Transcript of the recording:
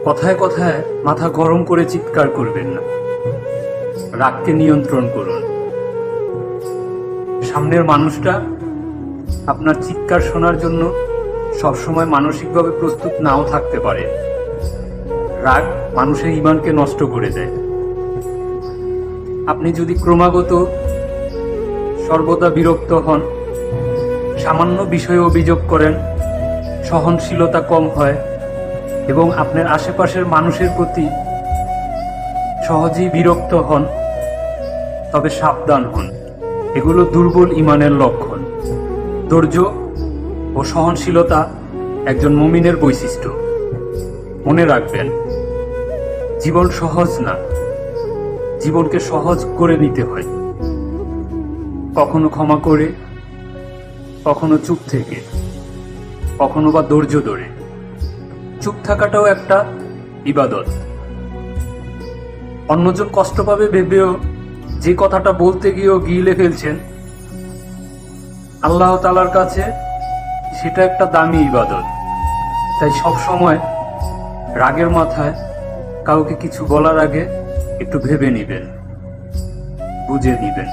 কথায় কথায় মাথা গরম করে চিৎকার করবেন না, রাগকে নিয়ন্ত্রণ করুন। সামনের মানুষটা আপনার চিৎকার শোনার জন্য সবসময় মানসিকভাবে প্রস্তুত নাও থাকতে পারে। রাগ মানুষের ঈমানকে নষ্ট করে দেয়। আপনি যদি ক্রমাগত সর্বদা বিরক্ত হন, সামান্য বিষয়ে অভিযোগ করেন, সহনশীলতা কম হয় এবং আপনার আশেপাশের মানুষের প্রতি সহজেই বিরক্ত হন, তবে সাবধান হন। এগুলো দুর্বল ঈমানের লক্ষণ। ধৈর্য ও সহনশীলতা একজন মুমিনের বৈশিষ্ট্য। মনে রাখবেন, জীবন সহজ না, জীবনকে সহজ করে নিতে হয়। কখনো ক্ষমা করে, কখনো চুপ থেকে, কখনো বা ধৈর্য ধরে। চুপ থাকাটাও একটা ইবাদত। অন্যজন কষ্ট পাবে ভেবেও যে কথাটা বলতে গিয়েও গিলে ফেলছেন, আল্লাহ তাআলার কাছে সেটা একটা দামি ইবাদত। তাই সব সময় রাগের মাথায় কাউকে কিছু বলার আগে একটু ভেবে নিবেন, বুঝে নিবেন।